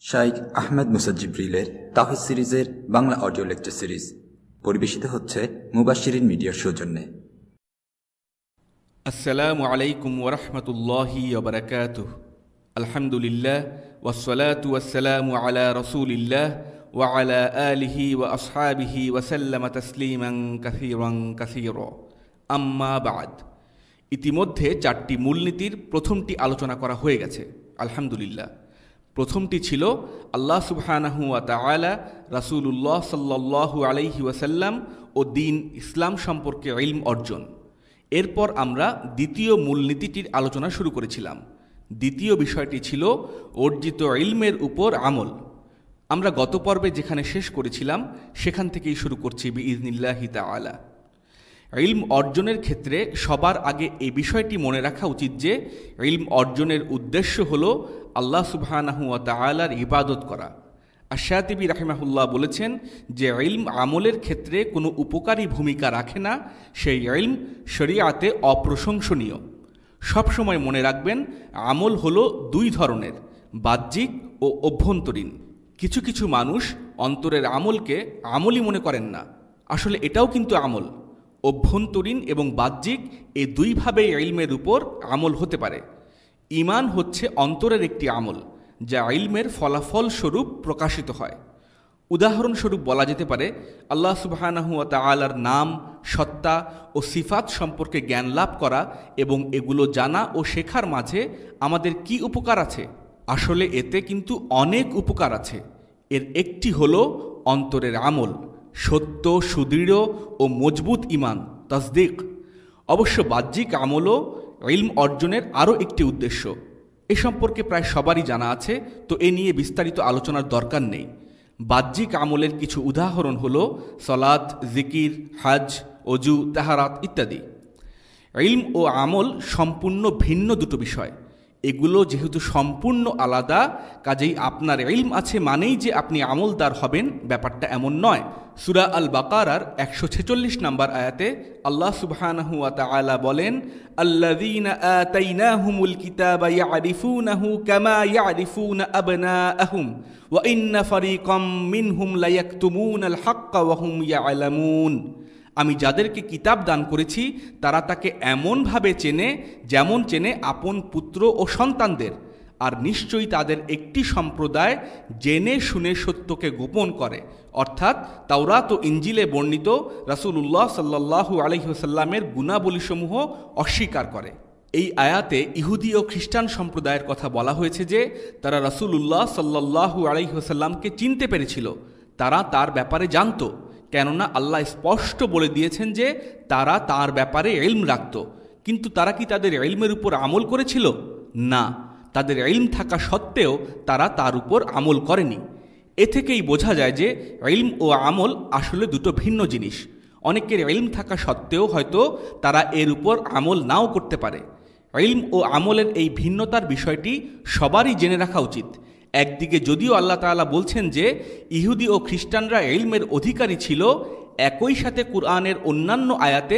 শাইখ আহমেদ মুসা জিবরিলের তাওহীদ সিরিজের Bangla audio lecture series পরিবেশিত হচ্ছে মুবাশশিরিন মিডিয়ার সৌজন্যে। আসসালামু আলাইকুম ওয়া রাহমাতুল্লাহি ওয়া বারাকাতুহু। আলহামদুলিল্লাহ ওয়াসসালাতু ওয়াসসালামু আলা রাসূলিল্লাহ ওয়া আলা আলিহি ওয়া আসহাবিহি ওয়া সাল্লামা তাসলিমান কাসীরান কাসীরা। আম্মা বা'দ। ইতিমধ্যে চারটি মূলনীতির প্রথমটি আলোচনা করা হয়ে গেছে, আলহামদুলিল্লাহ। প্রথমটি ছিল আল্লাহ সুবহানাহু ওয়া তাআলা রাসূলুল্লাহ সাল্লাল্লাহু আলাইহি ওয়াসাল্লাম ও দ্বীন ইসলাম সম্পর্কে ইলম অর্জন। এরপর আমরা দ্বিতীয় মূলনীতিটির আলোচনা শুরু করেছিলাম। দ্বিতীয় বিষয়টি ছিল অর্জিত ইলমের উপর আমল। আমরা গত পর্বে যেখানে শেষ করেছিলাম সেখান থেকেই শুরু করছি বিইজনিল্লাহি তাআলা। ইলম অর্জনের ক্ষেত্রে সবার আগে এই বিষয়টি মনে রাখা উচিত যে ইলম অর্জনের উদ্দেশ্য হল আল্লাহ সুবহানাহু ওয়া তাআলার ইবাদত করা। আশ-শাতিবী রাহিমাহুল্লাহ বলেছেন যে ইলম আমলের ক্ষেত্রে কোনো উপকারী ভূমিকা রাখে না, সেই ইলম শরীআতে অপ্রশংসনীয়। সবসময় মনে রাখবেন আমল হলো দুই ধরনের, বাহ্যিক ও অভ্যন্তরীণ। কিছু কিছু মানুষ অন্তরের আমলকে আমলই মনে করেন না, আসলে এটাও কিন্তু আমল। অভ্যন্তরীণ এবং বাহ্যিক এই দুইভাবেই ইলমের উপর আমল হতে পারে। ঈমান হচ্ছে অন্তরের একটি আমল যা ইলমের ফলাফল স্বরূপ প্রকাশিত হয়। উদাহরণস্বরূপ বলা যেতে পারে আল্লাহ সুবহানাহু ওয়া তাআলার নাম, সত্তা ও সিফাত সম্পর্কে জ্ঞান লাভ করা এবং এগুলো জানা ও শেখার মাঝে আমাদের কি উপকার আছে? আসলে এতে কিন্তু অনেক উপকার আছে। এর একটি হলো অন্তরের আমল, সত্য, সুদৃঢ় ও মজবুত ঈমান, তাসদীক। অবশ্য বাহ্যিক আমলও ইলম অর্জনের আরও একটি উদ্দেশ্য। এ সম্পর্কে প্রায় সবারই জানা আছে, তো এ নিয়ে বিস্তারিত আলোচনার দরকার নেই। বাহ্যিক আমলের কিছু উদাহরণ হলো সালাত, জিকির, হজ, অজু, তাহারাত ইত্যাদি। ইলম ও আমল সম্পূর্ণ ভিন্ন দুটো বিষয়। এগুলো যেহেতু সম্পূর্ণ আলাদা, কাজেই আপনার ইলম আছে মানেই যে আপনি আমলদার হবেন, ব্যাপারটা এমন নয়। সূরা আল বাকারার 146 নম্বর আয়াতে আল্লাহ সুবহানাহু ওয়া তাআলা বলেন, আল্লাযীনা আতাইনাহুমুল কিতাবা ইয়ারিফুনাহু কামা ইয়ারিফুনা আবনাআহুম ওয়া ইন্না ফারীকাম মিনহুম লায়াকতুমুনাল হাক্কা ওয়া হুম ইয়ালামুন। আমি যাদেরকে কিতাব দান করেছি তারা তাকে এমনভাবে চেনে যেমন চেনে আপন পুত্র ও সন্তানদের, আর নিশ্চয়ই তাদের একটি সম্প্রদায় জেনে শুনে সত্যকে গোপন করে, অর্থাৎ তাওরাত ও ইনজিলে বর্ণিত রাসূলুল্লাহ সাল্লাল্লাহু আলাইহি ওয়াসাল্লামের গুণাবলীসমূহ অস্বীকার করে। এই আয়াতে ইহুদি ও খ্রিস্টান সম্প্রদায়ের কথা বলা হয়েছে যে তারা রাসূলুল্লাহ সাল্লাল্লাহু আলাইহি ওয়াসাল্লামকে চিনতে পেরেছিল, তারা তার ব্যাপারে জানত, কেননা আল্লাহ স্পষ্ট বলে দিয়েছেন যে তারা তার ব্যাপারে ইলম রাখত। কিন্তু তারা কি তাদের ইলমের উপর আমল করেছিল? না, তাদের ইলম থাকা সত্ত্বেও তারা তার উপর আমল করেনি। এ থেকেই বোঝা যায় যে ইলম ও আমল আসলে দুটো ভিন্ন জিনিস। অনেকের ইলম থাকা সত্ত্বেও হয়তো তারা এর উপর আমল নাও করতে পারে। ইলম ও আমলের এই ভিন্নতার বিষয়টি সবারই জেনে রাখা উচিত। একদিকে যদিও আল্লাহ তাআলা বলছেন যে ইহুদি ও খ্রিস্টানরা ইলমের অধিকারী ছিল, একই সাথে কুরআনের অন্যান্য আয়াতে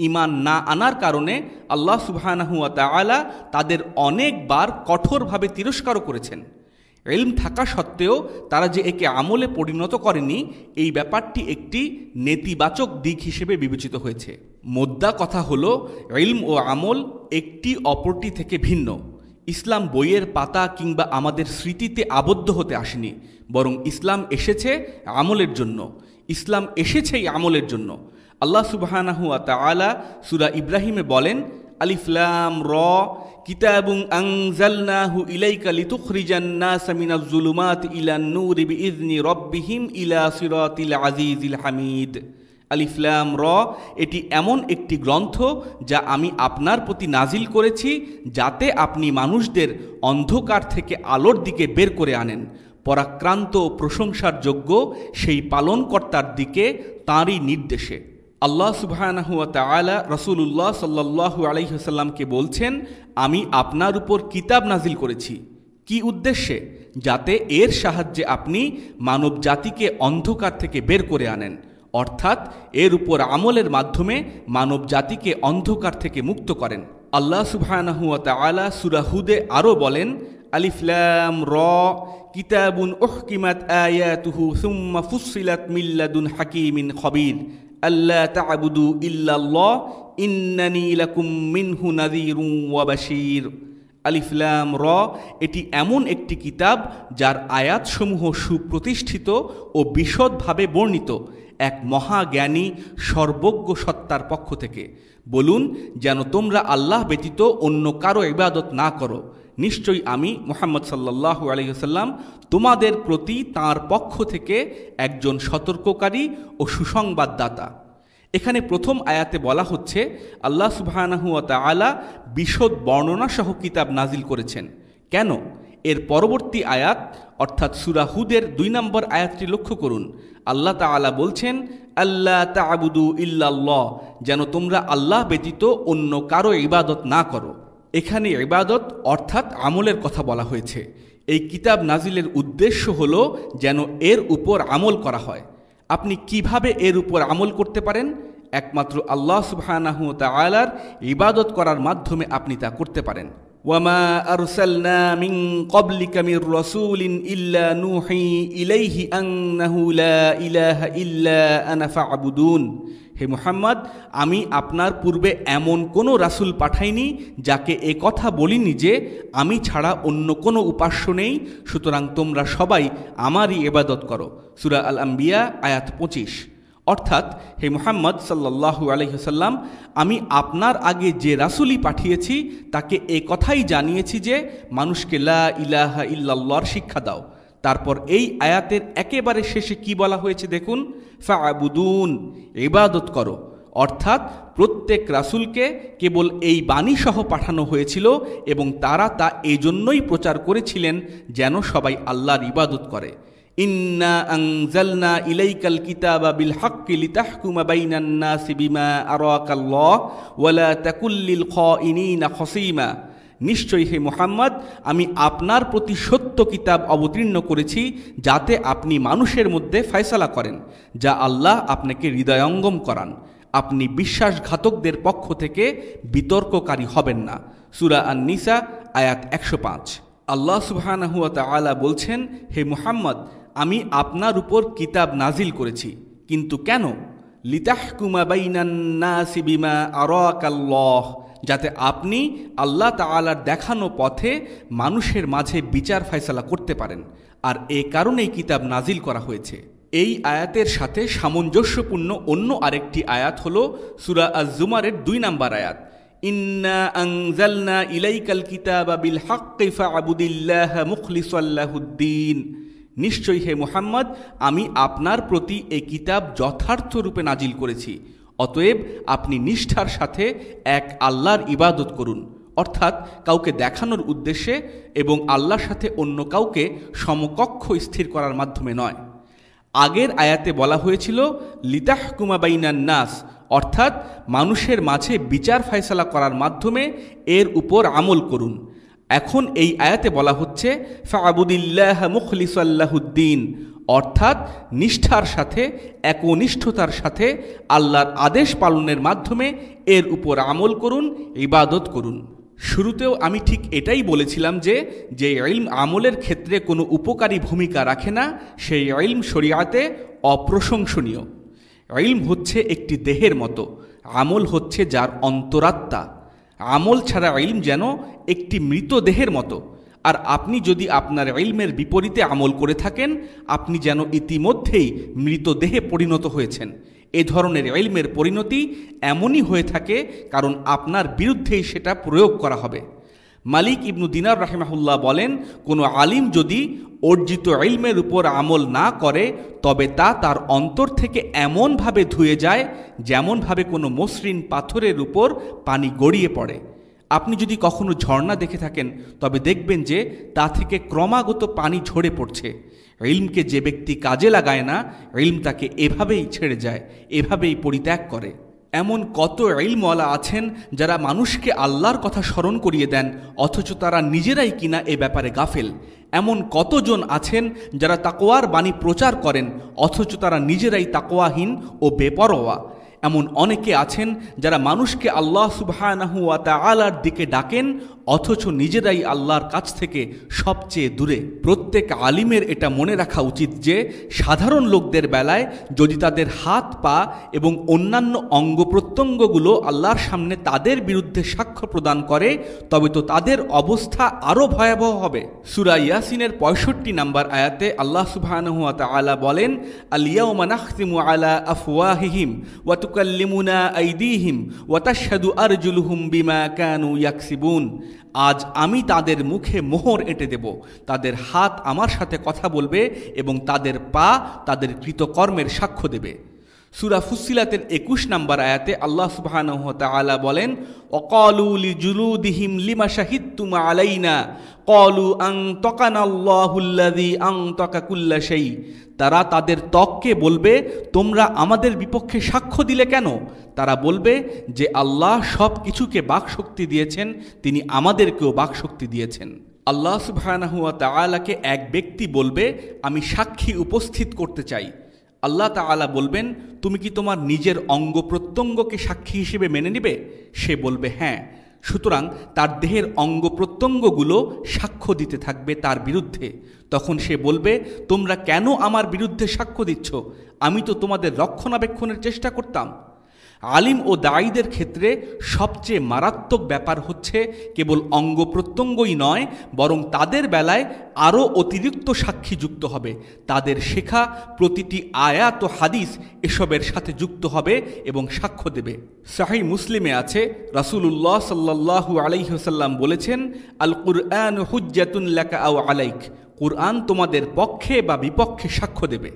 ঈমান না আনার কারণে আল্লাহ সুবহানাহু ওয়া তাআলা তাদের অনেকবার কঠোরভাবে তিরস্কারও করেছেন। ইলম থাকা সত্ত্বেও তারা যে একে আমলে পরিণত করেনি, এই ব্যাপারটি একটি নেতিবাচক দিক হিসেবে বিবেচিত হয়েছে। মোদ্দা কথা হলো ইলম ও আমল একটি অপরটি থেকে ভিন্ন। ইসলাম বইয়ের পাতা কিংবা আমাদের স্মৃতিতে আবদ্ধ হতে আসেনি, বরং ইসলাম এসেছে আমলের জন্য। ইসলাম এসেছেই আমলের জন্য। আল্লাহ সুবহানাহু ওয়া তাআলা সূরা ইব্রাহিমে বলেন, আলিফ লাম র কিতাবুন আনজালনাহু ইলাইকা লিতুখরিজান নাসা মিনাজ যুলুমাতি ইলান নূরি বিইذনি রাব্বিহিম ইলা সিরাতিল আজিজিল হামিদ। আলিফ লাম র, এটি এমন একটি গ্রন্থ যা আমি আপনার প্রতি নাজিল করেছি যাতে আপনি মানুষদের অন্ধকার থেকে আলোর দিকে বের করে আনেন, পরাক্রান্ত ও প্রশংসার যোগ্য সেই পালনকর্তার দিকে তাঁরই নির্দেশে। আল্লাহ সুবহানাহু ওয়া তাআলা রাসূলুল্লাহ সাল্লাল্লাহু আলাইহি ওয়াসাল্লামকে বলছেন, আমি আপনার উপর কিতাব নাজিল করেছি। কি উদ্দেশ্যে? যাতে এর সাহায্যে আপনি মানব জাতিকে অন্ধকার থেকে বের করে আনেন, অর্থাৎ এর উপর আমলের মাধ্যমে মানব জাতিকে অন্ধকার থেকে মুক্ত করেন। আল্লাহ সুবহানাহু ওয়া তাআলা সূরা হুদে আরও বলেন, আলিফ লাম র কিতাবুন উহকিমাত আয়াতুহু সুম্মা ফুসসিলাত মিন লাদুন হাকিমিন খবীর আল্লা তা'বুদু ইল্লাল্লাহ ইন্নানী লাকুম মিনহু নাযীরুন ওয়া বাশীর। আলিফ লাম র এটি এমন একটি কিতাব যার আয়াতসমূহ সুপ্রতিষ্ঠিত ও বিশদভাবে বর্ণিত এক মহাজ্ঞানী সর্বজ্ঞ সত্তার পক্ষ থেকে। বলুন যেন তোমরা আল্লাহ ব্যতীত অন্য কারো ইবাদত না করো, নিশ্চয়ই আমি মুহাম্মদ সাল্লাল্লাহু আলাইহি ওয়াসাল্লাম তোমাদের প্রতি তাঁর পক্ষ থেকে একজন সতর্ককারী ও সুসংবাদদাতা। এখানে প্রথম আয়াতে বলা হচ্ছে আল্লাহ সুবহানাহু ওয়া তাআলা বিশদ বর্ণনা সহ কিতাব নাজিল করেছেন। কেন? এর পরবর্তী আয়াত অর্থাৎ সূরা হুদের 2 নম্বর আয়াতটি লক্ষ্য করুন। আল্লাহ তাআলা বলছেন আল্লা তা'বুদু ইল্লাল্লাহ, যেন তোমরা আল্লাহ ব্যতীত অন্য কারো ইবাদত না করো। এখানে ইবাদত অর্থাৎ আমলের কথা বলা হয়েছে। এই কিতাব নাজিলের উদ্দেশ্য হলো যেন এর উপর আমল করা হয়। আপনি কিভাবে এর উপর আমল করতে পারেন? একমাত্র আল্লাহ সুবহানাহু ওয়া তাআলার ইবাদত করার মাধ্যমে আপনি তা করতে পারেন। ওয়ামা আরসালনা মিন ক্বাবলিকা মির রাসূলিন ইল্লা নূহি ইলাইহি আন্নাহু লা ইলাহা ইল্লা আনা ফা'বুদুন। হে মুহাম্মদ, আমি আপনার পূর্বে এমন কোনো রাসূল পাঠাইনি যাকে এ কথা বলিনি যে আমি ছাড়া অন্য কোনো উপাস্য নেই, সুতরাং তোমরা সবাই আমারই ইবাদত করো। সূরা আল আম্বিয়া আয়াত 25। অর্থাৎ হে মুহাম্মদ সাল্লাল্লাহু আলাইহি ওয়াসাল্লাম, আমি আপনার আগে যে রাসূলই পাঠিয়েছি তাকে এ কথাই জানিয়েছি যে মানুষকে লা ইলাহা ইল্লাল্লাহর শিক্ষা দাও। তারপর এই আয়াতের একেবারে শেষে কি বলা হয়েছে দেখুন, ফা'বুদুন, ইবাদত করো। অর্থাৎ প্রত্যেক রাসূলকে কেবল এই বাণী সহ পাঠানো হয়েছিল এবং তারা তা এজন্যই প্রচার করেছিলেন যেন সবাই আল্লাহর ইবাদত করে। ইন্না আনজালনা ইলাইকাল কিতাবা বিল হাক্কি লিতাহকুমা বাইনান নাসি বিমা আরাকাল্লাহ ওয়া লা তাকুল লিল খাইনিনা খসীমা। নিশ্চয়ই হে মুহাম্মদ, আমি আপনার প্রতি সত্য কিতাব অবতীর্ণ করেছি যাতে আপনি মানুষের মধ্যে ফয়সালা করেন, যা আল্লাহ আপনাকে হৃদয়ঙ্গম করান। আপনি বিশ্বাসঘাতকদের পক্ষ থেকে বিতর্ককারী হবেন না। সূরা আন-নিসা আয়াত 105। আল্লাহ সুবহানাহু ওয়া তাআলা বলছেন, হে মুহাম্মদ, আমি আপনার উপর কিতাব নাজিল করেছি, কিন্তু কেন? লিতাহকুমা বাইনান নাসি বিমা আরাকাল্লাহ, যাতে আপনি আল্লাহ তাআলার দেখানো পথে মানুষের মাঝে বিচার ফয়সালা করতে পারেন। আর এ কারণেই কিতাব নাজিল করা হয়েছে। এই আয়াতের সাথে সামঞ্জস্যপূর্ণ অন্য আরেকটি আয়াত হলো সূরা আজ-জুমারের 2 নম্বর আয়াত, ইন্না আনজালনা ইলাইকাল কিতাবা বিল হাক্কি ফা'বুদিল্লাহা মুখলিসাল লাহুদ্দিন। নিশ্চয়ই হে মুহাম্মদ, আমি আপনার প্রতি এই কিতাব যথার্থ রূপে নাজিল করেছি, অতএব আপনি নিষ্ঠার সাথে এক আল্লাহর ইবাদত করুন। অর্থাৎ কাউকে দেখানোর উদ্দেশ্যে এবং আল্লাহর সাথে অন্য কাউকে সমকক্ষ স্থির করার মাধ্যমে নয়। আগের আয়াতে বলা হয়েছিল লিতাহকুমা বাইনান নাস, অর্থাৎ মানুষের মাঝে বিচার ফয়সালা করার মাধ্যমে এর উপর আমল করুন। এখন এই আয়াতে বলা হচ্ছে ফা'বুদিল্লাহা মুখলিসাল লাহুদ্দিন, অর্থাৎ নিষ্ঠার সাথে একনিষ্ঠতার সাথে আল্লাহর আদেশ পালনের মাধ্যমে এর উপর আমল করুন, ইবাদত করুন। শুরুতেও আমি ঠিক এটাই বলেছিলাম যে ইলম আমলের ক্ষেত্রে কোনো উপকারী ভূমিকা রাখে না, সেই ইলম শরিয়াতে অপ্রশংসনীয়। ইলম হচ্ছে একটি দেহের মতো, আমল হচ্ছে যার অন্তরাত্মা। আমল ছাড়া ইলম যেন একটি মৃত দেহের মতো। আর আপনি যদি আপনার ইলমের বিপরীতে আমল করে থাকেন, আপনি যেন ইতিমধ্যেই মৃত দেহে পরিণত হয়েছেন। এ ধরনের ইলমের পরিণতি এমনই হয়ে থাকে কারণ আপনার বিরুদ্ধেই সেটা প্রয়োগ করা হবে। মালিক ইবনু দিনার রাহিমাহুল্লাহ বলেন, কোনো আলিম যদি অর্জিত ইলমের উপর আমল না করে তবে তা তার অন্তর থেকে এমনভাবে ধুয়ে যায় যেমনভাবে কোনো মসৃণ পাথরের উপর পানি গড়িয়ে পড়ে। আপনি যদি কখনো ঝর্ণা দেখে থাকেন তবে দেখবেন যে তা থেকে ক্রমাগত পানি ঝরে পড়ছে। ইলমকে যে ব্যক্তি কাজে লাগায় না, ইলম তাকে এভাবেই ছেড়ে যায়, এভাবেই পরিত্যাগ করে। এমন কত ইলমওয়ালা আছেন যারা মানুষকে আল্লাহর কথা স্মরণ করিয়ে দেন, অথচ তারা নিজেরাই কিনা এ ব্যাপারে গাফেল। এমন কতজন আছেন যারা তাকওয়ার বাণী প্রচার করেন, অথচ তারা নিজেরাই তাকওয়াহীন ও বেপরোয়া। এমন অনেকে আছেন যারা মানুষকে আল্লাহ সুবহানাহু ওয়া তাআলার দিকে ডাকেন অথচ নিজেরাই আল্লাহর কাছ থেকে সবচেয়ে দূরে। প্রত্যেক আলিমের এটা মনে রাখা উচিত যে সাধারণ লোকদের বেলায় যদি তাদের হাত পা এবং অন্যান্য অঙ্গ প্রত্যঙ্গগুলো আল্লাহর সামনে তাদের বিরুদ্ধে সাক্ষ্য প্রদান করে তবে তো তাদের অবস্থা আরও ভয়াবহ হবে। সূরা ইয়াসিনের ৬৫ নম্বর আয়াতে আল্লাহ সুবহানাহু ওয়া তাআলা বলেন, আল ইয়াউমা নাখতিমু আলা আফওয়াহিহিম ওয়া তুকাল্লিমুনা আইদিহিম ওয়া তাশহাদু আরজুলুহুম বিমা কানু ইয়াকসিবুন। আজ আমি তাদের মুখে মোহর এঁটে দেব, তাদের হাত আমার সাথে কথা বলবে এবং তাদের পা তাদের কৃতকর্মের সাক্ষ্য দেবে। সূরা ফুসসিলাতের ২১ নম্বর আয়াতে আল্লাহ সুবহানাহু ওয়া তাআলা বলেন, ওয়াকালু লিজুলুদিহিম লিমা শাহিদতুম আলাইনা ক্বালু আনতাকানাল্লাহুল্লাযী আনতাকা কুল্লা শাই। তারা তাদের ত্বককে বলবে, তোমরা আমাদের বিপক্ষে সাক্ষ্য দিলে কেন? তারা বলবে যে আল্লাহ সব কিছুকে বাকশক্তি দিয়েছেন, তিনি আমাদেরকেও বাকশক্তি দিয়েছেন। আল্লাহ সুবহানাহু ওয়া তাআলাকে এক ব্যক্তি বলবে, আমি সাক্ষী উপস্থিত করতে চাই। আল্লাহ তাআলা বলবেন, তুমি কি তোমার নিজের অঙ্গ প্রত্যঙ্গকে সাক্ষী হিসেবে মেনে নিবে? সে বলবে হ্যাঁ। সুতরাং তার দেহের অঙ্গ প্রত্যঙ্গগুলো সাক্ষ্য দিতে থাকবে তার বিরুদ্ধে। তখন সে বলবে, তোমরা কেন আমার বিরুদ্ধে সাক্ষ্য দিচ্ছ? আমি তো তোমাদের রক্ষণাবেক্ষণের চেষ্টা করতাম। আলিম ও দায়ীদের ক্ষেত্রে সবচেয়ে মারাত্মক ব্যাপার হচ্ছে কেবল অঙ্গ প্রত্যঙ্গই নয়, বরং তাদের বেলায় আরও অতিরিক্ত সাক্ষী যুক্ত হবে। তাদের শেখা প্রতিটি আয়াত ও হাদিস এসবের সাথে যুক্ত হবে এবং সাক্ষ্য দেবে। সহিহ মুসলিমে আছে, রাসূলুল্লাহ সাল্লাল্লাহু আলাইহি ওয়াসাল্লাম বলেছেন, আল কুরআন হুজ্জাতুন লাকা আও আলাইক। কুরআন তোমাদের পক্ষে বা বিপক্ষে সাক্ষ্য দেবে।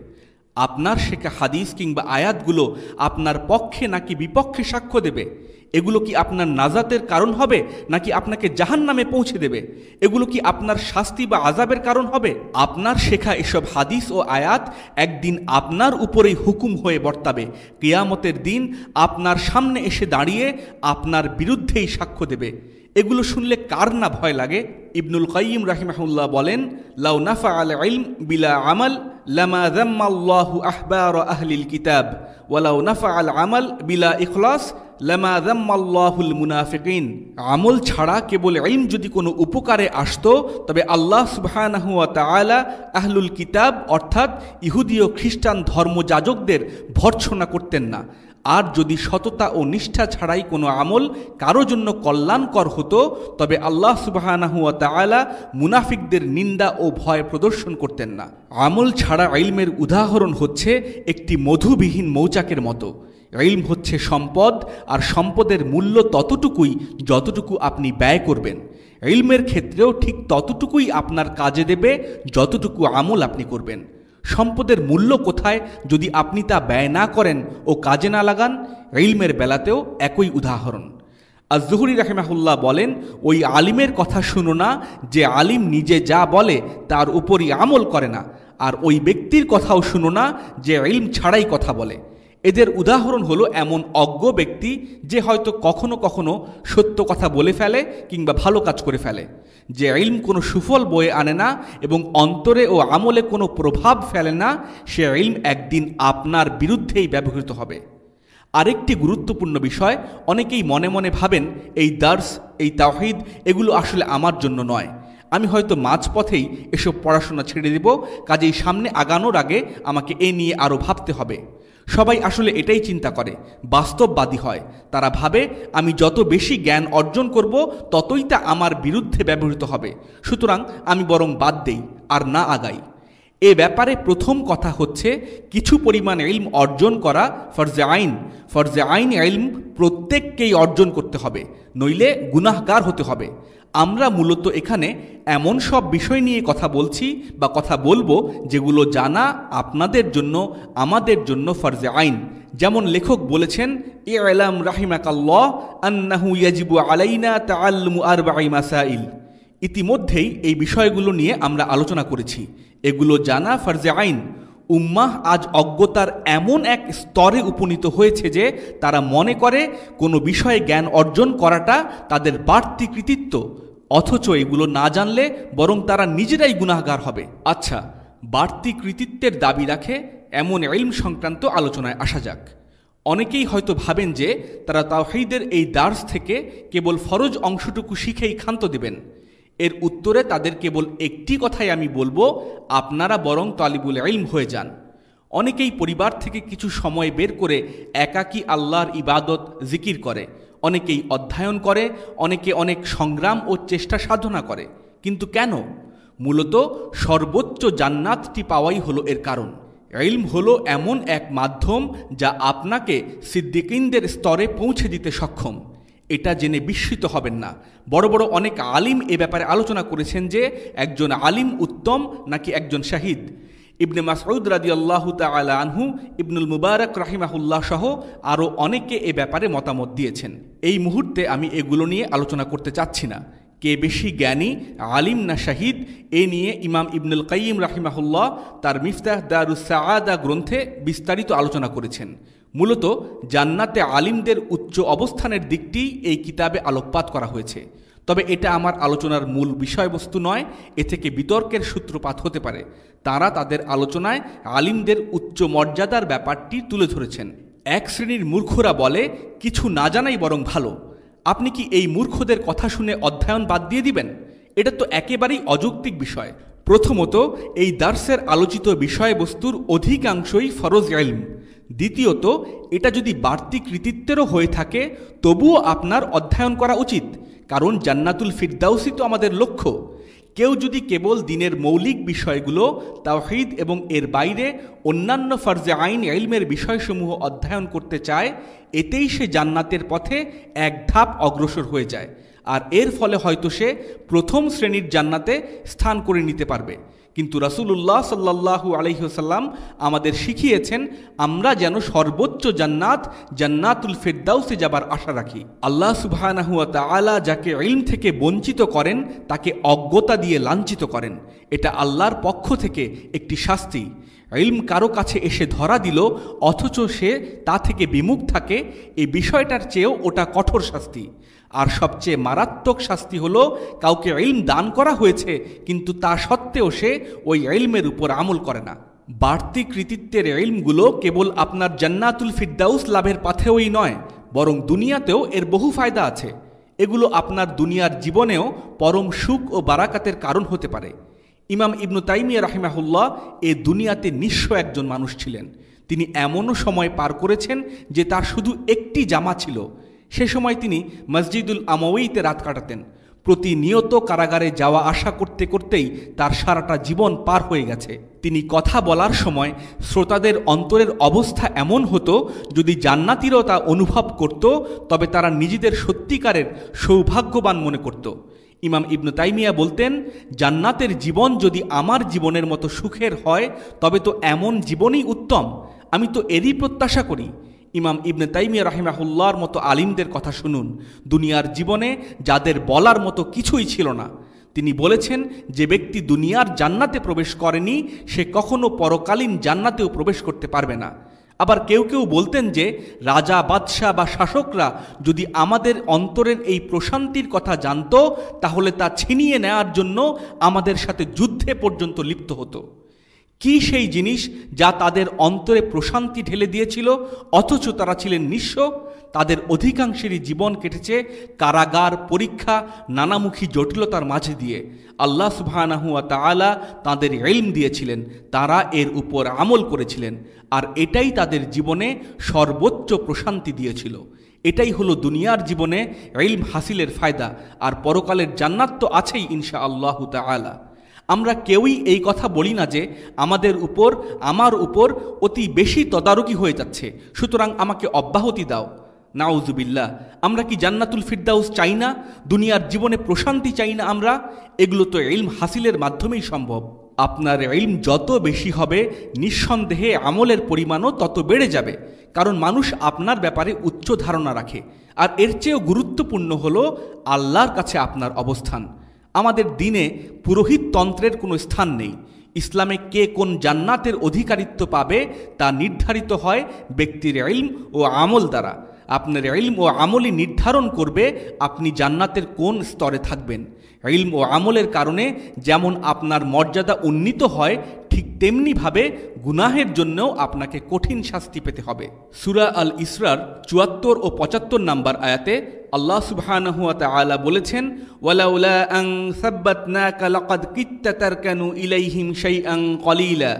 আপনার শেখা হাদিস কিংবা আয়াতগুলো আপনার পক্ষে নাকি বিপক্ষে সাক্ষ্য দেবে? এগুলো কি আপনার নাজাতের কারণ হবে নাকি আপনাকে জাহান্নামে পৌঁছে দেবে? এগুলো কি আপনার শাস্তি বা আযাবের কারণ হবে? আপনার শেখা এসব হাদিস ও আয়াত একদিন আপনার উপরেই হুকুম হয়ে বর্তাবে। কিয়ামতের দিন আপনার সামনে এসে দাঁড়িয়ে আপনার বিরুদ্ধেই সাক্ষ্য দেবে। এগুলো শুনলে কার না ভয় লাগে? ইবনুল কাইয়িম রাহিমাহুল্লাহ বলেন, লাউ নাফাআল ইলম বিলা আমাল লামা যাম্মাল্লাহু আহবার আহলিল কিতাব ওয়ালাউ নাফাআল আমাল বিলা ইখলাস লামা যাম্মাল্লাহুল মুনাফিকিন। আমল ছাড়া কেবল ইলম যদি কোনো উপকারে আসতো তবে আল্লাহ সুবহানাহু ওয়া তাআলা আহলুল কিতাব অর্থাৎ ইহুদি ও খ্রিস্টান ধর্মযাজকদের ভর্ৎসনা করতেন না। আর যদি সততা ও নিষ্ঠা ছাড়াই কোনো আমল কারো জন্য কল্যাণকর হতো তবে আল্লাহ সুবহানাহু ওয়া তাআলা মুনাফিকদের নিন্দা ও ভয় প্রদর্শন করতেন না। আমল ছাড়া ইলমের উদাহরণ হচ্ছে একটি মধুবিহীন মৌচাকের মতো। ইলম হচ্ছে সম্পদ, আর সম্পদের মূল্য ততটুকুই যতটুকু আপনি ব্যয় করবেন। ইলমের ক্ষেত্রেও ঠিক ততটুকুই আপনার কাজে দেবে যতটুকু আমল আপনি করবেন। সম্পদের মূল্য কোথায় যদি আপনি তা ব্যয় না করেন ও কাজে না লাগান? ইলমের বেলাতেও একই উদাহরণ। আজ-জুহরি রাহিমাহুল্লাহ বলেন, ওই আলিমের কথা শুনো না যে আলিম নিজে যা বলে তার উপরই আমল করে না, আর ওই ব্যক্তির কথাও শুনো না যে ইলম ছাড়াই কথা বলে। এদের উদাহরণ হলো এমন অজ্ঞ ব্যক্তি যে হয়তো কখনো কখনো সত্য কথা বলে ফেলে কিংবা ভালো কাজ করে ফেলে। যে ইলম কোনো সুফল বয়ে আনে না এবং অন্তরে ও আমলে কোনো প্রভাব ফেলে না, সে ইলম একদিন আপনার বিরুদ্ধেই ব্যবহৃত হবে। আরেকটি গুরুত্বপূর্ণ বিষয়, অনেকেই মনে মনে ভাবেন এই দার্স, এই তাওহীদ এগুলো আসলে আমার জন্য নয়। আমি হয়তো মাঝপথেই এসব পড়াশোনা ছেড়ে দেব, কাজেই সামনে আগানোর আগে আমাকে এ নিয়ে আরও ভাবতে হবে। সবাই আসলে এটাই চিন্তা করে, বাস্তববাদী হয়। তারা ভাবে আমি যত বেশি জ্ঞান অর্জন করব ততই তা আমার বিরুদ্ধে ব্যবহৃত হবে, সুতরাং আমি বরং বাদ দেই আর না আগাই। এ ব্যাপারে প্রথম কথা হচ্ছে, কিছু পরিমাণ ইলম অর্জন করা ফরজে আইন। ফরজে আইন ইলম প্রত্যেককেই অর্জন করতে হবে, নইলে গুনাহগার হতে হবে। আমরা মূলত এখানে এমন সব বিষয় নিয়ে কথা বলছি বা কথা বলবো যেগুলো জানা আপনাদের জন্য, আমাদের জন্য ফরজে আইন। যেমন লেখক বলেছেন, ইলাম রাহিমাকাল্লাহ আন্নাহু ইয়াজিবু আলাইনা তাআল্লুমু আরবাঈ মাসাইল। ইতিমধ্যেই এই বিষয়গুলো নিয়ে আমরা আলোচনা করেছি। এগুলো জানা ফরজে আইন। উম্মাহ আজ অজ্ঞতার এমন এক স্তরে উপনীত হয়েছে যে তারা মনে করে কোনো বিষয়ে জ্ঞান অর্জন করাটা তাদের বাড়তি কৃতিত্ব, অথচ এগুলো না জানলে বরং তারা নিজেরাই গুনাহগার হবে। আচ্ছা, বাড়তি কৃতিত্বের দাবি রাখে এমন ইলম সংক্রান্ত আলোচনায় আসা যাক। অনেকেই হয়তো ভাবেন যে তারা তাওহীদের এই দার্স থেকে কেবল ফরজ অংশটুকু শিখেই ক্ষান্ত দেবেন। এর উত্তরে তাদের কেবল একটি কথাই আমি বলবো, আপনারা বরং তালিবুল ইলম হয়ে যান। অনেকেই পরিবার থেকে কিছু সময় বের করে একাকী আল্লাহর ইবাদত জিকির করে, অনেকেই অধ্যয়ন করে, অনেকে অনেক সংগ্রাম ও চেষ্টা সাধনা করে। কিন্তু কেন? মূলত সর্বোচ্চ জান্নাতটি পাওয়াই হলো এর কারণ। ইলম হলো এমন এক মাধ্যম যা আপনাকে সিদ্দিকিনদের স্তরে পৌঁছে দিতে সক্ষম। এটা জেনে বিস্মিত হবেন না। বড় বড় অনেক আলিম এ ব্যাপারে আলোচনা করেছেন যে একজন আলিম উত্তম নাকি একজন শাহিদ। ইবনে মাসউদ রাদিয়াল্লাহু তাআলা আনহু, ইবনুল মুবারক রাহিমাহুল্লাহ সহ আরও অনেকে এ ব্যাপারে মতামত দিয়েছেন। এই মুহূর্তে আমি এগুলো নিয়ে আলোচনা করতে চাচ্ছি না। কে বেশি জ্ঞানী, আলিম না শাহিদ, এ নিয়ে ইমাম ইবনুল কাইয়িম রাহিমাহুল্লাহ তার মিফতাহ দারুস সাআদা গ্রন্থে বিস্তারিত আলোচনা করেছেন। মূলত জান্নাতে আলিমদের উচ্চ অবস্থানের দিকটি এই কিতাবে আলোকপাত করা হয়েছে। তবে এটা আমার আলোচনার মূল বিষয়বস্তু নয়, এ থেকে বিতর্কের সূত্রপাত হতে পারে। তারা তাদের আলোচনায় আলিমদের উচ্চ মর্যাদার ব্যাপারটি তুলে ধরেছেন। এক শ্রেণীর মূর্খরা বলে কিছু না জানাই বরং ভালো। আপনি কি এই মূর্খদের কথা শুনে অধ্যয়ন বাদ দিয়ে দিবেন? এটা তো একেবারেই অযৌক্তিক বিষয়। প্রথমত, এই দার্সের আলোচিত বিষয়বস্তুর অধিকাংশই ফরজ ইলম। দ্বিতীয়ত, এটা যদি বাড়তি কৃতিত্বেরও হয়ে থাকে তবুও আপনার অধ্যয়ন করা উচিত, কারণ জান্নাতুল ফিরদাউসই তো আমাদের লক্ষ্য। কেউ যদি কেবল দিনের মৌলিক বিষয়গুলো, তাওহীদ এবং এর বাইরে অন্যান্য ফরজে আইন ইলমের বিষয়সমূহ অধ্যয়ন করতে চায়, এতেই সে জান্নাতের পথে এক ধাপ অগ্রসর হয়ে যায়, আর এর ফলে হয়তো সে প্রথম শ্রেণীর জান্নাতে স্থান করে নিতে পারবে। কিন্তু রাসূলুল্লাহ সাল্লাল্লাহু আলাইহি ওয়াসাল্লাম আমাদের শিখিয়েছেন আমরা যেন সর্বোচ্চ জান্নাত, জান্নাতুল ফিরদাউসে যাবার আশা রাখি। আল্লাহ সুবহানাহু ওয়া তাআলা যাকে ইলম থেকে বঞ্চিত করেন তাকে অজ্ঞতা দিয়ে লাঞ্ছিত করেন। এটা আল্লাহর পক্ষ থেকে একটি শাস্তি। ইলম কারো কাছে এসে ধরা দিল অথচ সে তা থেকে বিমুখ থাকে, এই বিষয়টার চেয়েও ওটা কঠোর শাস্তি। আর সবচেয়ে মারাত্মক শাস্তি হলো কাউকে ইলম দান করা হয়েছে কিন্তু তা সত্ত্বেও সে ওই ইলমের উপর আমল করে না। বাড়তি কৃতিত্বের ইলমগুলো কেবল আপনার জান্নাতুল ফিরদাউস লাভের পাথেওই নয়, বরং দুনিয়াতেও এর বহু ফায়দা আছে। এগুলো আপনার দুনিয়ার জীবনেও পরম সুখ ও বারাকাতের কারণ হতে পারে। ইমাম ইবনু তাইমিয়া রাহিমাহুল্লাহ এ দুনিয়াতে নিঃস্ব একজন মানুষ ছিলেন। তিনি এমনও সময় পার করেছেন যে তার শুধু একটি জামা ছিল। সে সময় তিনি মসজিদুল আমাউইতে রাত কাটাতেন। প্রতিনিয়ত কারাগারে যাওয়া আসা করতে করতেই তার সারাটা জীবন পার হয়ে গেছে। তিনি কথা বলার সময় শ্রোতাদের অন্তরের অবস্থা এমন হতো, যদি জান্নাতীরাও তা অনুভব করত তবে তারা নিজেদের সত্যিকারের সৌভাগ্যবান মনে করত। ইমাম ইবনু তাইমিয়া বলতেন, জান্নাতের জীবন যদি আমার জীবনের মতো সুখের হয় তবে তো এমন জীবনই উত্তম, আমি তো এরই প্রত্যাশা করি। ইমাম ইবনে তাইমিয়া রাহিমাহুল্লাহর মতো আলিমদের কথা শুনুন, দুনিয়ার জীবনে যাদের বলার মতো কিছুই ছিল না। তিনি বলেছেন, যে ব্যক্তি দুনিয়ার জান্নাতে প্রবেশ করেনি সে কখনো পরকালীন জান্নাতেও প্রবেশ করতে পারবে না। আবার কেউ কেউ বলতেন যে রাজা, বাদশাহ বা শাসকরা যদি আমাদের অন্তরের এই প্রশান্তির কথা জানত তাহলে তা ছিনিয়ে নেওয়ার জন্য আমাদের সাথে যুদ্ধে পর্যন্ত লিপ্ত হতো। কি সেই জিনিস যা তাদের অন্তরে প্রশান্তি ঢেলে দিয়েছিল অথচ তারা ছিলেন নিঃস্ব? তাদের অধিকাংশেরই জীবন কেটেছে কারাগার, পরীক্ষা, নানামুখী জটিলতার মাঝে দিয়ে। আল্লাহ সুবহানাহু ওয়া তাআলা তাদের ইলম দিয়েছিলেন, তারা এর উপর আমল করেছিলেন, আর এটাই তাদের জীবনে সর্বোচ্চ প্রশান্তি দিয়েছিল। এটাই হলো দুনিয়ার জীবনে ইলম হাসিলের ফায়দা, আর পরকালের জান্নাত তো আছেই ইনশাআল্লাহু তাআলা। আমরা কেউই এই কথা বলি না যে আমার উপর অতি বেশি তদারকি হয়ে যাচ্ছে, সুতরাং আমাকে অব্যাহতি দাও। নাউজুবিল্লাহ। আমরা কি জান্নাতুল ফিরদাউস চাই না? দুনিয়ার জীবনে প্রশান্তি চাই না আমরা? এগুলো তো ইলম হাসিলের মাধ্যমেই সম্ভব। আপনার ইলম যত বেশি হবে নিঃসন্দেহে আমলের পরিমাণও তত বেড়ে যাবে, কারণ মানুষ আপনার ব্যাপারে উচ্চ ধারণা রাখে। আর এর চেয়েও গুরুত্বপূর্ণ হলো আল্লাহর কাছে আপনার অবস্থান। আমাদের দিনে পুরোহিততন্ত্রের কোনো স্থান নেই। ইসলামে কে কোন জান্নাতের অধিকারিত্ব পাবে তা নির্ধারিত হয় ব্যক্তির ইলম ও আমল দ্বারা। আপনার ইলম ও আমলই নির্ধারণ করবে আপনি জান্নাতের কোন স্তরে থাকবেন। ইলম ও আমলের কারণে যেমন আপনার মর্যাদা উন্নীত হয়, ঠিক তেমনিভাবে গুনাহের জন্যও আপনাকে কঠিন শাস্তি পেতে হবে। সূরা আল ইসরার ৭৪ ও ৭৫ নম্বর আয়াতে আল্লাহ সুবহানাহু ওয়া তাআলা বলেছেন, ওয়ালাউলা আন সাব্বাতনাকা লাকাদ কিত্তা তারকানু ইলাইহিম শাইআন কলিলা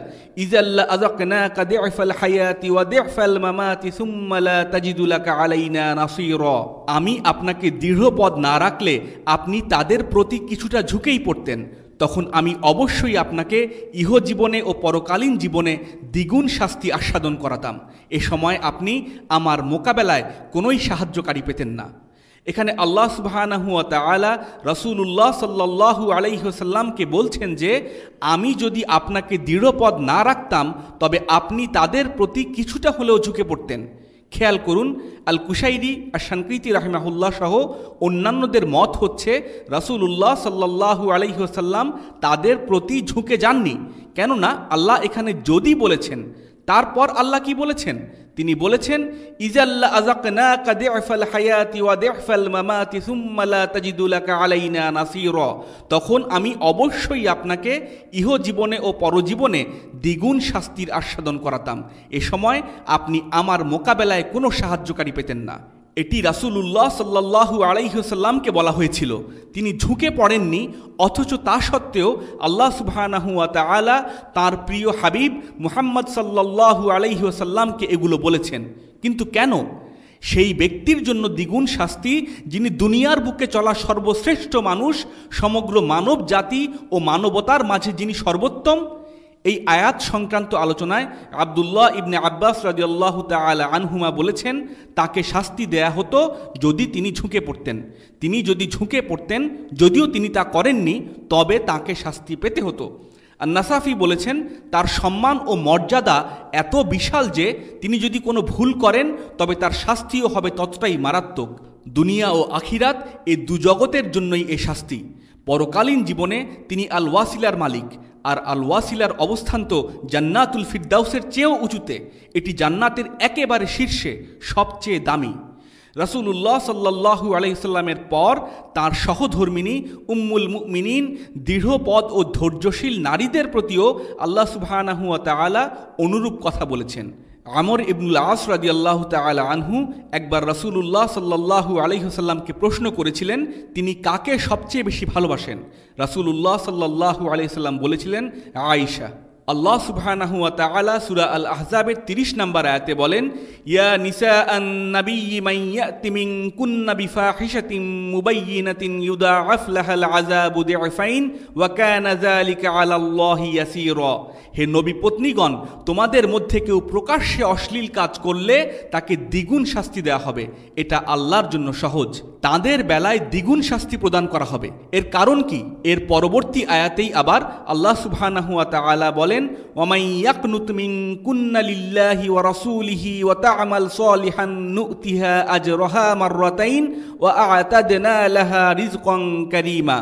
ইযাল লাযাকনাকা দি'ফাল হায়াতি ওয়া দি'ফাল মামাতি সুম্মা লা তাজিদু লাকা আলাইনা নাসীরা। আমি আপনাকে দৃঢ়পদ না রাখলে আপনি তাদের প্রতি কিছুটা ঝুঁকেই পড়তেন, তখন আমি অবশ্যই আপনাকে ইহজীবনে ও পরকালীন জীবনে দ্বিগুণ শাস্তি আস্বাদন করাতাম। এ সময় আপনি আমার মোকাবেলায় কোনোই সাহায্যকারী পেতেন না। এখানে আল্লাহ সুবহানাহু ওয়া তাআলা রাসূলুল্লাহ সাল্লাল্লাহু আলাইহি ওয়াসাল্লামকে বলছেন যে আমি যদি আপনাকে দৃঢ়পদ না রাখতাম তবে আপনি তাদের প্রতি কিছুটা হলেও ঝুঁকে পড়তেন। খেয়াল করুন, আল কুশাইরি আর শানকীতি রাহিমাহুল্লাহ সহ অন্যান্যদের মত হচ্ছে রাসূলুল্লাহ সাল্লাল্লাহু আলাইহি ওয়াসাল্লাম তাদের প্রতি ঝুঁকে যাননি। কেননা আল্লাহ এখানে যদি বলেছেন, তারপর আল্লাহ কি বলেছেন? তিনি বলেছেন, ইজাল্লা আযাকনাকা দি'ফাল হায়াতি ওয়া দি'ফাল মামাতি সুম্মা লা তাজিদু লাকা আলাইনা নাসীরা। তখন আমি অবশ্যই আপনাকে ইহজীবনে ও পরজীবনে দ্বিগুণ শাস্তির আস্বাদন করাতাম। এ সময় আপনি আমার মোকাবেলায় কোনো সাহায্যকারী পেতেন না। এটি রাসূলুল্লাহ সাল্লাল্লাহু আলাইহি ওয়াসাল্লামকে বলা হয়েছিল। তিনি ঝুঁকে পড়েননি, অথচ তা সত্ত্বেও আল্লাহ সুবহানাহু ওয়া তাআলা তাঁর প্রিয় হাবিব মুহাম্মদ সাল্লাল্লাহু আলাইহি ওয়াসাল্লামকে এগুলো বলেছেন। কিন্তু কেন? সেই ব্যক্তির জন্য দ্বিগুণ শাস্তি যিনি দুনিয়ার বুকে চলা সর্বশ্রেষ্ঠ মানুষ, সমগ্র মানব জাতি ও মানবতার মাঝে যিনি সর্বোত্তম। এই আয়াত সংক্রান্ত আলোচনায় আব্দুল্লাহ ইবনে আব্বাস রাদিয়াল্লাহু তাআলা আনহুমা বলেছেন, তাকে শাস্তি দেয়া হতো যদি তিনি ঝুঁকে পড়তেন। তিনি যদি ঝুঁকে পড়তেন, যদিও তিনি তা করেননি, তবে তাকে শাস্তি পেতে হতো। আর নাসাফি বলেছেন, তার সম্মান ও মর্যাদা এত বিশাল যে তিনি যদি কোনো ভুল করেন তবে তার শাস্তিও হবে ততটাই মারাত্মক। দুনিয়া ও আখিরাত এই দুজগতের জন্যই এ শাস্তি। পরকালীন জীবনে তিনি আল ওয়াসিলার মালিক, আর আল ওয়াসিলার অবস্থান তো জান্নাতুল ফিরদাউসের চেয়েও উঁচুতে। এটি জান্নাতের একেবারে শীর্ষে, সবচেয়ে দামি। রাসূলুল্লাহ সাল্লাল্লাহু আলাইহি সাল্লামের পর তাঁর সহধর্মিনী উম্মুল মুমিনিন দৃঢ়পদ ও ধৈর্যশীল নারীদের প্রতিও আল্লাহ সুবহানাহু ওয়া তাআলা অনুরূপ কথা বলেছেন। আমর ইবনুল আস রাদিয়াল্লাহু তাআলা আনহু একবার রাসূলুল্লাহ সাল্লাল্লাহু আলাইহি ওয়াসাল্লামকে প্রশ্ন করেছিলেন, তিনি কাকে সবচেয়ে বেশি ভালোবাসেন? রাসূলুল্লাহ সাল্লাল্লাহু আলাইহি ওয়াসাল্লাম বলেছিলেন, আয়েশা। আল্লাহ সুবহানাহু ওয়া তাআলা সূরা আল আহজাবের ৩০ নম্বর আয়াতে বলেন, ইয়া নিসাআন নাবিয়্যি মান ইয়াতি মিনকুন্না বিফাহিশাতিন মুবায়্যিনাতিন ইউদাআফ লাহাল আযাবু দি'ফাইন ওয়া কানা যালিকা আলাল্লাহি ইয়াসীরা। হে নবী পত্নীগণ, তোমাদের মধ্যে কেউ প্রকাশ্যে অশ্লীল কাজ করলে তাকে দ্বিগুণ শাস্তি দেওয়া হবে, এটা আল্লাহর জন্য সহজ। তাদের বেলায় দ্বিগুণ শাস্তি প্রদান করা হবে। এর কারণ কি? এর পরবর্তী আয়াতেই আবার আল্লাহ সুবহানাহু ওয়া তাআলা বলেন, ওয়ামান ইয়াকনুত মিনকুন্না লিল্লাহি ওয়া রাসূলিহি ওয়া তা'মাল সালিহান নু'তিহা আজরাহা মাররাতাইন ওয়া আ'তাদনা লাহা রিজকান কারীমা।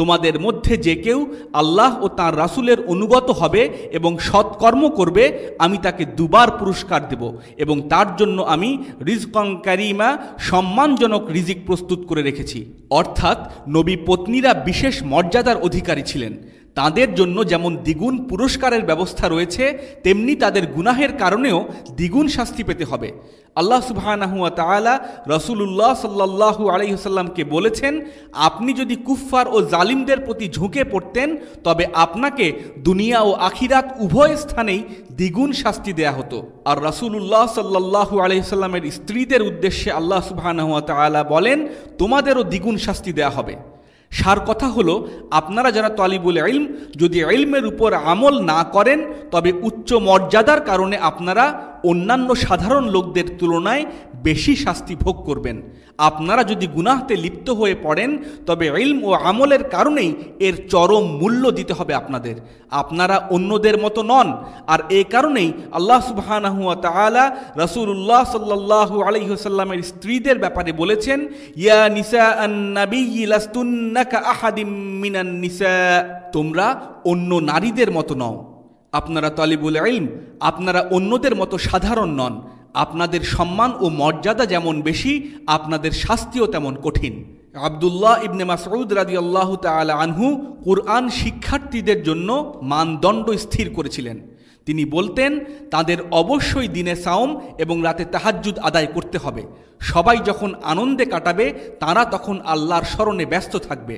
তোমাদের মধ্যে যে কেউ আল্লাহ ও তাঁর রাসূলের অনুগত হবে এবং সৎকর্ম করবে, আমি তাকে দুবার পুরস্কার দেব এবং তার জন্য আমি রিজকান কারীমা, সম্মানজনক রিজিক প্রস্তুত করে রেখেছি। অর্থাৎ নবী পত্নীরা বিশেষ মর্যাদার অধিকারী ছিলেন। তাদের জন্য যেমন দ্বিগুণ পুরস্কারের ব্যবস্থা রয়েছে, তেমনি তাদের গুনাহের কারণেও দ্বিগুণ শাস্তি পেতে হবে। আল্লাহ সুবহানাহু ওয়া তাআলা রাসূলুল্লাহ সাল্লাল্লাহু আলাইহি ওয়াসাল্লামকে বলেছেন, আপনি যদি কুফফার ও জালিমদের প্রতি ঝুঁকে পড়তেন তবে আপনাকে দুনিয়া ও আখিরাত উভয় স্থানেই দ্বিগুণ শাস্তি দেয়া হতো। আর রাসূলুল্লাহ সাল্লাল্লাহু আলাইহি ওয়াসাল্লামের স্ত্রীদের উদ্দেশ্যে আল্লাহ সুবহানাহু ওয়া তাআলা বলেন, তোমাদেরও দ্বিগুণ শাস্তি দেয়া হবে। সার কথা হলো, আপনারা যারা তালিবুল ইলম, যদি ইলমের উপর আমল না করেন তবে উচ্চ মর্যাদার কারণে আপনারা অন্যান্য সাধারণ লোকদের তুলনায় বেশি শাস্তি ভোগ করবেন। আপনারা যদি গুনাহতে লিপ্ত হয়ে পড়েন তবে ইলম ও আমলের কারণেই এর চরম মূল্য দিতে হবে আপনাদের। আপনারা অন্যদের মতো নন। আর এই কারণেই আল্লাহ সুবহানাহু ওয়া তাআলা রাসূলুল্লাহ সাল্লাল্লাহু আলাইহি ওয়াসাল্লামের স্ত্রীদের ব্যাপারে বলেছেন, ইয়া নিসাআন নাবিয়্যি লাস্তুন্না কা আহাদিম মিনান নিসা। তোমরা অন্য নারীদের মতো নও। আপনারা তালিবুল ইলম, আপনারা অন্যদের মতো সাধারণ নন। আপনাদের সম্মান ও মর্যাদা যেমন বেশি, আপনাদের শাস্তিও তেমন কঠিন। আব্দুল্লাহ ইবনে মাসউদ রাদিয়াল্লাহু তাআলা আনহু কুরআন শিক্ষার্থীদের জন্য মানদণ্ড স্থির করেছিলেন। তিনি বলতেন, তাদের অবশ্যই দিনে সাওম এবং রাতে তাহাজ্জুদ আদায় করতে হবে। সবাই যখন আনন্দে কাটাবে তারা তখন আল্লাহর স্মরণে ব্যস্ত থাকবে।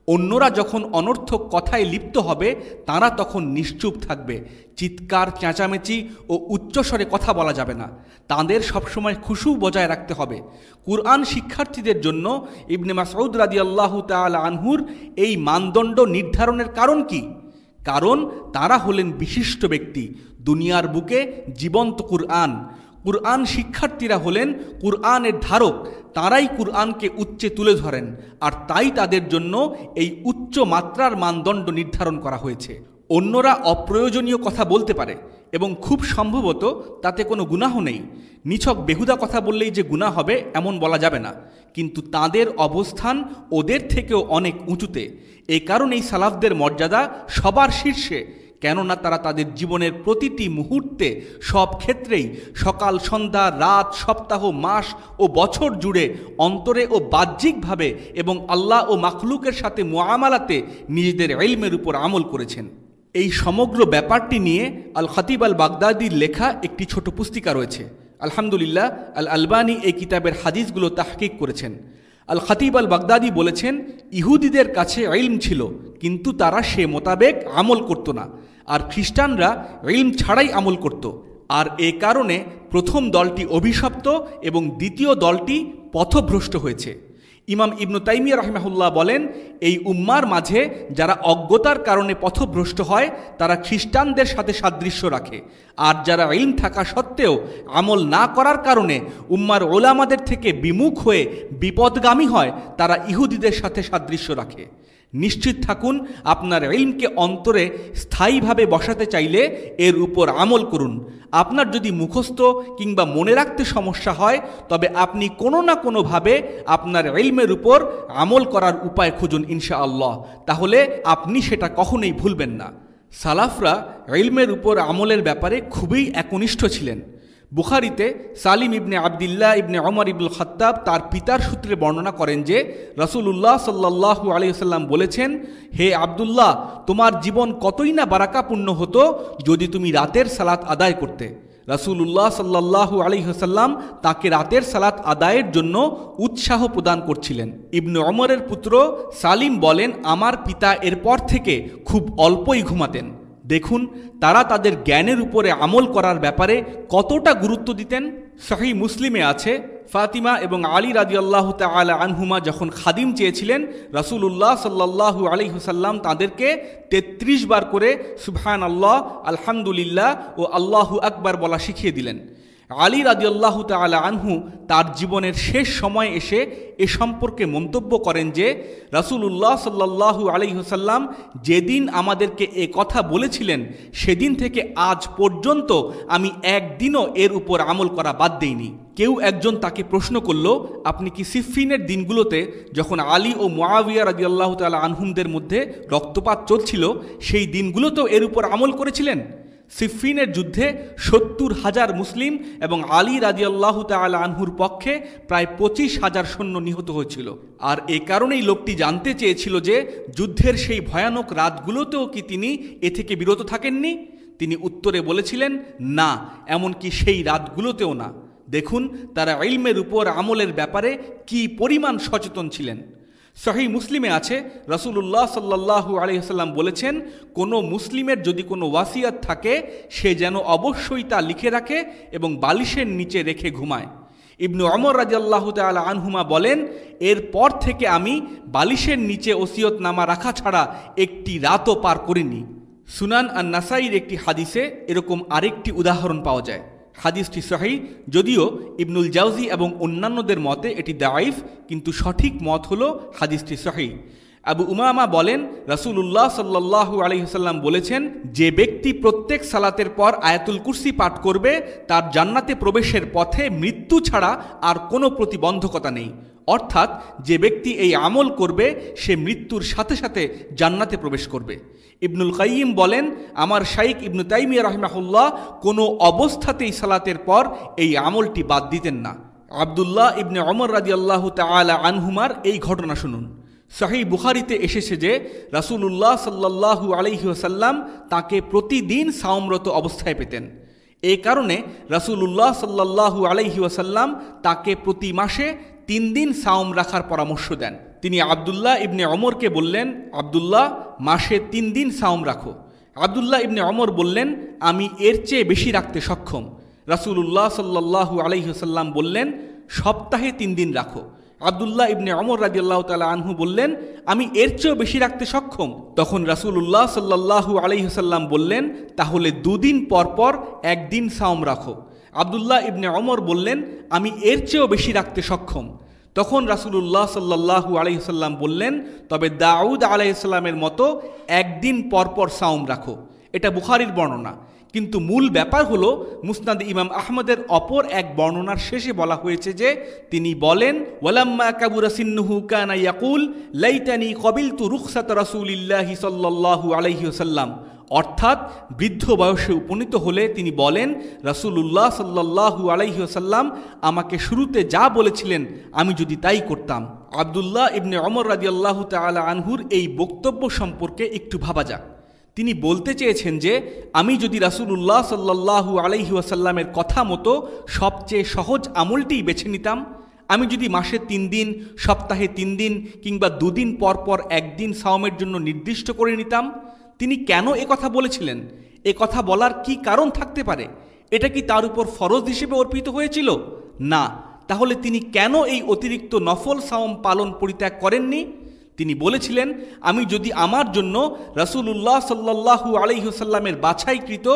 অন্যরা যখন অনর্থক কথায় লিপ্ত হবে তারা তখন নিশ্চুপ থাকবে। চিৎকার, চেঁচামেচি ও উচ্চস্বরে কথা বলা যাবে না। তাদের সবসময় খুশু বজায় রাখতে হবে। কুরআন শিক্ষার্থীদের জন্য ইবনে মাসউদ রাদিয়াল্লাহু তাআলা আনহুর এই মানদণ্ড নির্ধারণের কারণ কি? কারণ তারা হলেন বিশিষ্ট ব্যক্তি, দুনিয়ার বুকে জীবন্ত কুরআন। কুরআন শিক্ষার্থীরা হলেন কুরআনের ধারক। তারাই কুরআনকে উচ্চে তুলে ধরেন, আর তাই তাদের জন্য এই উচ্চ মাত্রার মানদণ্ড নির্ধারণ করা হয়েছে। অন্যরা অপ্রয়োজনীয় কথা বলতে পারে এবং খুব সম্ভবত তাতে কোনো গুনাহ নেই। নিছক বেহুদা কথা বললেই যে গুনাহ হবে এমন বলা যাবে না, কিন্তু তাদের অবস্থান ওদের থেকেও অনেক উঁচুতে। এ কারণেই সালাফদের মর্যাদা সবার শীর্ষে, কেননা তারা তাদের জীবনের প্রতিটি মুহূর্তে, সব ক্ষেত্রেই, সকাল সন্ধ্যা, রাত, সপ্তাহ, মাস ও বছর জুড়ে অন্তরে ও বাহ্যিকভাবে এবং আল্লাহ ও মাখলুকের সাথে মুআমালাতে নিজেদের ইলমের উপর আমল করেছেন। এই সমগ্র ব্যাপারটি নিয়ে আল খতিব আল বাগদাদির লেখা একটি ছোট পুস্তিকা রয়েছে। আলহামদুলিল্লাহ, আল আলবানী এই কিতাবের হাদিসগুলো তাহকিক করেছেন। আল খতিব আল বাগদাদি বলেছেন, ইহুদিদের কাছে ইলম ছিল, কিন্তু তারা সে মোতাবেক আমল করত না, আর খ্রিস্টানরা ইলম ছাড়াই আমল করত। আর এ কারণে প্রথম দলটি অভিশপ্ত এবং দ্বিতীয় দলটি পথভ্রষ্ট হয়েছে। ইমাম ইবনু তাইমিয়া রাহিমাহুল্লাহ বলেন, এই উম্মার মাঝে যারা অজ্ঞতার কারণে পথভ্রষ্ট হয় তারা খ্রিস্টানদের সাথে সাদৃশ্য রাখে, আর যারা ইলম থাকা সত্ত্বেও আমল না করার কারণে উম্মার ওলামাদের থেকে বিমুখ হয়ে বিপদগামী হয় তারা ইহুদিদের সাথে সাদৃশ্য রাখে। নিশ্চিত থাকুন, আপনার ইলমকে অন্তরে স্থায়ীভাবে বসাতে চাইলে এর উপর আমল করুন। আপনার যদি মুখস্থ কিংবা মনে রাখতে সমস্যা হয় তবে আপনি কোনো না কোনোভাবে আপনার ইলমের উপর আমল করার উপায় খুঁজুন ইনশাআল্লাহ, তাহলে আপনি সেটা কখনোই ভুলবেন না। সালাফরা ইলমের উপর আমলের ব্যাপারে খুবই একনিষ্ঠ ছিলেন। বুখারীতে সালিম ইবনে আবদুল্লাহ ইবনে ওমর ইবনুল খাত্তাব তার পিতার সূত্রে বর্ণনা করেন যে রাসূলুল্লাহ সাল্লাল্লাহু আলাইহি ওয়াসাল্লাম বলেছেন, হে আবদুল্লাহ, তোমার জীবন কতই না বারাকাপূর্ণ হতো যদি তুমি রাতের সালাত আদায় করতে। রাসূলুল্লাহ সাল্লাল্লাহু আলাইহি ওয়াসাল্লাম তাকে রাতের সালাত আদায়ের জন্য উৎসাহ প্রদান করছিলেন। ইবনে ওমরের পুত্র সালিম বলেন, আমার পিতা এরপর থেকে খুব অল্পই ঘুমাতেন। দেখুন তারা তাদের জ্ঞানের উপরে আমল করার ব্যাপারে কতটা গুরুত্ব দিতেন। সহিহ মুসলিমে আছে, ফাতিমা এবং আলী রাদিয়াল্লাহু তাআলা আনহুমা যখন খাদিম চেয়েছিলেন, রাসূলুল্লাহ সাল্লাল্লাহু আলাইহি ওয়াসাল্লাম তাদেরকে 33 বার করে সুবহানাল্লাহ, আলহামদুলিল্লাহ ও আল্লাহু আকবার বলা শিখিয়ে দিলেন। আলী রাদিয়াল্লাহু তাআলা আনহু তার জীবনের শেষ সময় এসে এ সম্পর্কে মন্তব্য করেন যে রাসূলুল্লাহ সাল্লাল্লাহু আলাইহি ওয়াসাল্লাম যেদিন আমাদেরকে এ কথা বলেছিলেন সেদিন থেকে আজ পর্যন্ত আমি একদিনও এর উপর আমল করা বাদ দেইনি। কেউ একজন তাকে প্রশ্ন করল, আপনি কি সিফফিনের দিনগুলোতে যখন আলী ও মুআবিয়া রাদিয়াল্লাহু তাআলা আনহুমদের মধ্যে রক্তপাত চলছিল সেই দিনগুলোতেও এর উপর আমল করেছিলেন? সিফফিনের যুদ্ধে 70,000 মুসলিম এবং আলী রাদিয়াল্লাহু তাআলা আনহুর পক্ষে প্রায় 25,000 সৈন্য নিহত হয়েছিল। আর এ কারণেই লোকটি জানতে চেয়েছিল যে যুদ্ধের সেই ভয়ানক রাতগুলোতেও কি তিনি এ থেকে বিরত থাকেননি? তিনি উত্তরে বলেছিলেন, না, এমনকি সেই রাতগুলোতেও না। দেখুন তারা ইলমের উপর আমলের ব্যাপারে কি পরিমাণ সচেতন ছিলেন। সহিহ মুসলিমে আছে, রাসূলুল্লাহ সাল্লাল্লাহু আলাইহি ওয়াসাল্লাম বলেছেন, কোনো মুসলিমের যদি কোনো ওয়াসিয়াত থাকে সে যেন অবশ্যই তা লিখে রাখে এবং বালিশের নিচে রেখে ঘুমায়। ইবনু ওমর রাদিয়াল্লাহু তাআলা আনহুমা বলেন, এরপর থেকে আমি বালিশের নিচে ওসিয়তনামা রাখা ছাড়া একটি রাতও পার করিনি। সুনান আন-নাসাইর একটি হাদিসে এরকম আরেকটি উদাহরণ পাওয়া যায়। হাদিসটি সহিহ, যদিও ইবনুল জাওজি এবং অন্যান্যদের মতে এটি দাঈফ, কিন্তু সঠিক মত হলো হাদিসটি সহিহ। আবু উমামা বলেন, রাসূলুল্লাহ সাল্লাল্লাহু আলাইহি ওয়াসাল্লাম বলেছেন, যে ব্যক্তি প্রত্যেক সালাতের পর আয়াতুল কুরসি পাঠ করবে তার জান্নাতে প্রবেশের পথে মৃত্যু ছাড়া আর কোনো প্রতিবন্ধকতা নেই। অর্থাৎ যে ব্যক্তি এই আমল করবে সে মৃত্যুর সাথে সাথে জান্নাতে প্রবেশ করবে। ইবনুল কাইয়িম বলেন, আমার শাইখ ইবনু তাইমিয়া রাহিমাহুল্লাহ কোনো অবস্থাতেই সালাতের পর এই আমলটি বাদ দিতেন না। আব্দুল্লাহ ইবনে ওমর রাদিয়াল্লাহু তাআলা আনহুমার এই ঘটনা শুনুন। সহিহ বুখারীতে এসেছে যে রাসূলুল্লাহ সাল্লাল্লাহু আলাইহি ওয়াসাল্লাম তাকে প্রতিদিন সাওমরত অবস্থায় পেতেন। এই কারণে রাসূলুল্লাহ সাল্লাল্লাহু আলাইহি ওয়াসাল্লাম তাকে প্রতি মাসে 3 দিন সাওম রাখার পরামর্শ দেন। তিনি আব্দুল্লাহ ইবনে ওমরকে বললেন, আব্দুল্লাহ, মাসে 3 দিন সাওম রাখো। আব্দুল্লাহ ইবনে ওমর বললেন, আমি এর চেয়ে বেশি রাখতে সক্ষম। রাসূলুল্লাহ সাল্লাল্লাহু আলাইহি ওয়াসাল্লাম বললেন, সপ্তাহে 3 দিন রাখো। আব্দুল্লাহ ইবনে ওমর রাদিয়াল্লাহু তাআলা আনহু বললেন, আমি এর চেয়েও বেশি রাখতে সক্ষম। তখন রাসূলুল্লাহ সাল্লাল্লাহু আলাইহি ওয়াসাল্লাম বললেন, তাহলে 2 দিন পর পর 1 দিন সাওম রাখো। আব্দুল্লাহ ইবনে ওমর বললেন, আমি এর চেয়েও বেশি রাখতে সক্ষম। তখন রাসূলুল্লাহ সাল্লাল্লাহু আলাইহি ওয়াসাল্লাম বললেন, তবে দাউদ আলাইহিস সালামের মতো 1 দিন পর পর সাওম রাখো। এটা বুখারীর বর্ণনা, কিন্তু মূল ব্যাপার হলো মুসনাদ ইমাম আহমদের অপর এক বর্ণনার শেষে বলা হয়েছে যে তিনি বলেন, ওয়ালাম্মা কাবুরা সিন্নুহু কানা ইয়াকুল লাইতানি কবিলতু রুখসাত রাসূলিল্লাহি সাল্লাল্লাহু আলাইহি ওয়াসাল্লাম। অর্থাৎ বৃদ্ধ বয়সে উপনীত হলে তিনি বলেন, রাসূলুল্লাহ সাল্লাল্লাহু আলাইহি ওয়াসাল্লাম আমাকে শুরুতে যা বলেছিলেন আমি যদি তাই করতাম। আব্দুল্লাহ ইবনে ওমর রাদিয়াল্লাহু তাআলা আনহুর এই বক্তব্য সম্পর্কে একটু ভাবা যাক। তিনি বলতে চেয়েছেন যে আমি যদি রাসূলুল্লাহ সাল্লাল্লাহু আলাইহি ওয়াসাল্লামের কথা মতো সবচেয়ে সহজ আমলটিই বেছে নিতাম, আমি যদি মাসে 3 দিন, সপ্তাহে 3 দিন কিংবা 2 দিন পর পর 1 দিন সাওমের জন্য নির্দিষ্ট করে নিতাম, তিনি কেন কথা বলেছিলেন? কথা বলার কি কারণ থাকতে পারে? এটা কি তার উপর ফরজ হিসেবে অর্পিত হয়েছিল? না। তাহলে তিনি কেন এই অতিরিক্ত নফল সাওম পালন পরিত্যাগ করেননি? তিনি বলেছিলেন, আমি যদি আমার জন্য রাসূলুল্লাহ সাল্লাল্লাহু আলাইহি ওয়াসাল্লামের বাছাইকৃত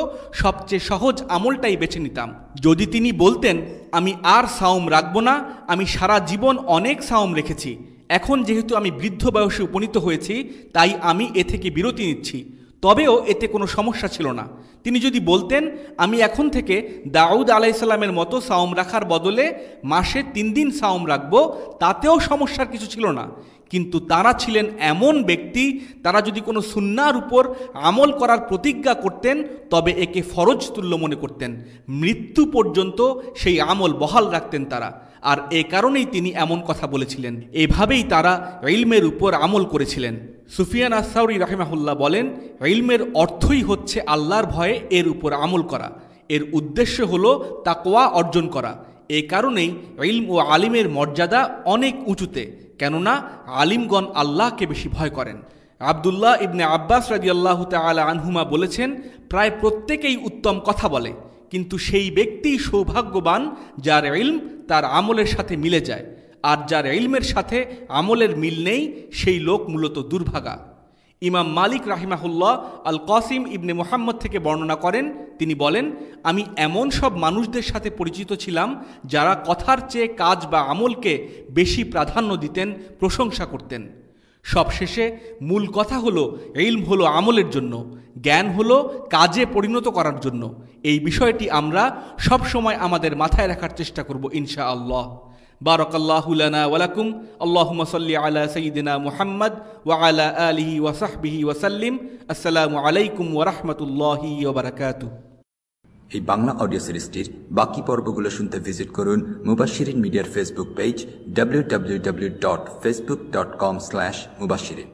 সবচেয়ে সহজ আমলটাই বেছে নিতাম। যদি তিনি বলতেন, আমি আর সাওম রাখব না, আমি সারা জীবন অনেক সাওম রেখেছি, এখন যেহেতু আমি বৃদ্ধ বয়সে উপনীত হয়েছি তাই আমি এ থেকে বিরতি নিচ্ছি, তবেও এতে কোনো সমস্যা ছিল না। তিনি যদি বলতেন, আমি এখন থেকে দাউদ আলাইহিস সালামের মতো সাওম রাখার বদলে মাসে 3 দিন সাওম রাখব, তাতেও সমস্যার কিছু ছিল না। কিন্তু তারা ছিলেন এমন ব্যক্তি, তারা যদি কোনো সুন্নাহর উপর আমল করার প্রতিজ্ঞা করতেন তবে একে ফরজ তুল্য মনে করতেন, মৃত্যু পর্যন্ত সেই আমল বহাল রাখতেন তারা। আর এ কারণেই তিনি এমন কথা বলেছিলেন। এভাবেই তারা ইলমের উপর আমল করেছিলেন। সুফিয়ান আস-সাউরি রাহিমাহুল্লাহ বলেন, ইলমের অর্থই হচ্ছে আল্লাহর ভয়ে এর উপর আমল করা। এর উদ্দেশ্য হলো তাকওয়া অর্জন করা। এ কারণেই ইলম ও আলিমের মর্যাদা অনেক উঁচুতে, কেননা আলিমগণ আল্লাহকে বেশি ভয় করেন। আব্দুল্লাহ ইবনে আব্বাস রাদিয়াল্লাহু তাআলা আনহুমা বলেছেন, প্রায় প্রত্যেকেই উত্তম কথা বলে, কিন্তু সেই ব্যক্তিই সৌভাগ্যবান যার ইলম তার আমলের সাথে মিলে যায়, আর যার ইলমের সাথে আমলের মিল নেই সেই লোক মূলত দুর্ভাগা। ইমাম মালিক রাহিমাহুল্লাহ আল কাসিম ইবনে মুহাম্মদ থেকে বর্ণনা করেন, তিনি বলেন, আমি এমন সব মানুষদের সাথে পরিচিত ছিলাম যারা কথার চেয়ে কাজ বা আমলকে বেশি প্রাধান্য দিতেন, প্রশংসা করতেন। সবশেষে মূল কথা হলো, ইলম হলো আমলের জন্য, জ্ঞান হলো কাজে পরিণত করার জন্য। এই বিষয়টি আমরা সব সময় আমাদের মাথায় রাখার চেষ্টা করব ইনশাআল্লাহ। বারাকাল্লাহু লানা ওয়া লাকুম। আল্লাহুম্মা সাল্লি আলা সাইয়্যিদিনা মুহাম্মদ ওয়া আলা আলিহি ওয়া সাহবিহি ওয়া সাল্লিম। আসসালামু আলাইকুম ওয়া রাহমাতুল্লাহি ওয়া বারাকাতুহু। এই বাংলা অডিও সিরিজটির বাকি পর্বগুলো শুনতে ভিজিট করুন মুবাশশিরিন মিডিয়ার ফেসবুক পেজ www.facebook.com/mubashirin।